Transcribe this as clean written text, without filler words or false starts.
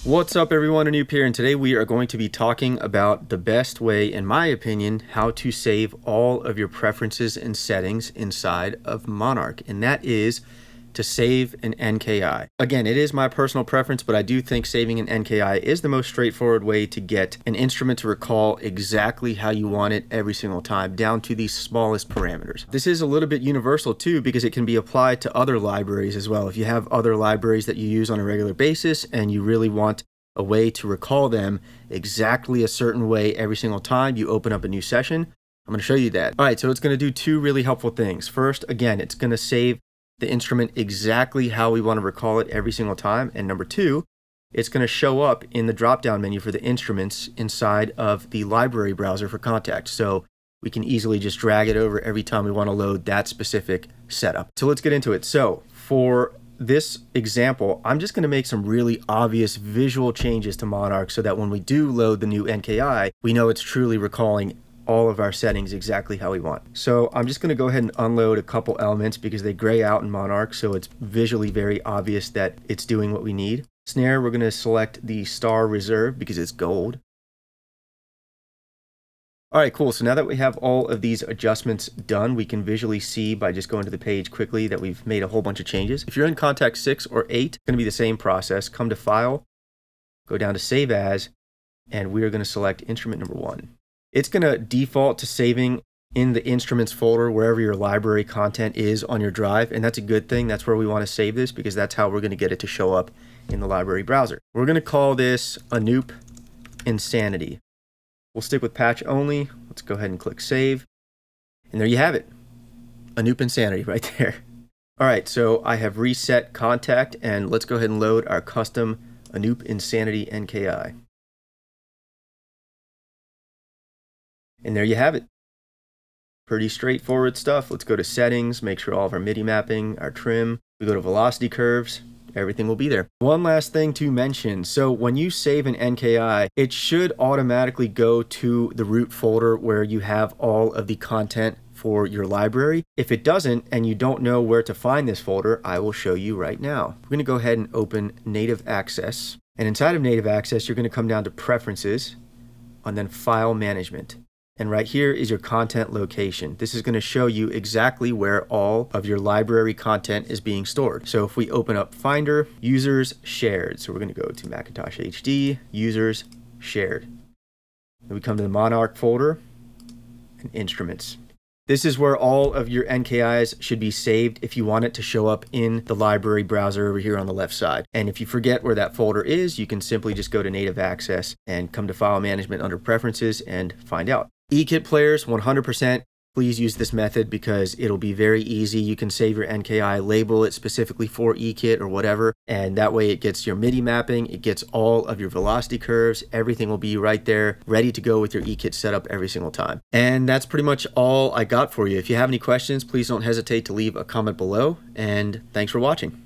What's up everyone, Anup here, and today we are going to be talking about the best way, in my opinion, how to save all of your preferences and settings inside of Monarch, and that is to save an NKI. Again, it is my personal preference, but I do think saving an NKI is the most straightforward way to get an instrument to recall exactly how you want it every single time, down to the smallest parameters. This is a little bit universal too, because it can be applied to other libraries as well. If you have other libraries that you use on a regular basis and you really want a way to recall them exactly a certain way every single time you open up a new session, I'm going to show you that. All right, so it's going to do two really helpful things. First, again, it's going to save the instrument exactly how we want to recall it every single time. And number two, it's going to show up in the drop-down menu for the instruments inside of the library browser for Kontakt. So we can easily just drag it over every time we want to load that specific setup. So let's get into it. So for this example, I'm just going to make some really obvious visual changes to Monarch so that when we do load the new NKI, we know it's truly recalling all of our settings exactly how we want. So I'm just going to go ahead and unload a couple elements because they gray out in Monarch, so it's visually very obvious that it's doing what we need. Snare, we're going to select the star reserve because it's gold. All right, cool. So now that we have all of these adjustments done, we can visually see by just going to the page quickly that we've made a whole bunch of changes. If you're in Kontakt 6 or 8, it's going to be the same process. Come to File, go down to Save As, and we are going to select instrument number 1. It's going to default to saving in the instruments folder wherever your library content is on your drive, and that's a good thing. That's where we want to save this because that's how we're going to get it to show up in the library browser. We're going to call this Anup Insanity. We'll stick with patch only. Let's go ahead and click Save, and there you have it. Anup Insanity right there. All right, so I have reset Kontakt, and let's go ahead and load our custom Anup Insanity NKI. And there you have it. Pretty straightforward stuff. Let's go to settings, make sure all of our MIDI mapping, our trim. We go to velocity curves, everything will be there. One last thing to mention. So when you save an NKI, it should automatically go to the root folder where you have all of the content for your library. If it doesn't and you don't know where to find this folder, I will show you right now. We're going to go ahead and open Native Access. And inside of Native Access, you're going to come down to Preferences and then File Management. And right here is your content location. This is going to show you exactly where all of your library content is being stored. So if we open up Finder, Users, Shared. So we're going to go to Macintosh HD, Users, Shared. Then we come to the Monarch folder and Instruments. This is where all of your NKIs should be saved if you want it to show up in the library browser over here on the left side. And if you forget where that folder is, you can simply just go to Native Access and come to File Management under Preferences and find out. eKit players, 100%, please use this method because it'll be very easy. You can save your NKI, label it specifically for eKit or whatever, and that way it gets your MIDI mapping, it gets all of your velocity curves, everything will be right there, ready to go with your eKit setup every single time. And that's pretty much all I got for you. If you have any questions, please don't hesitate to leave a comment below, and thanks for watching.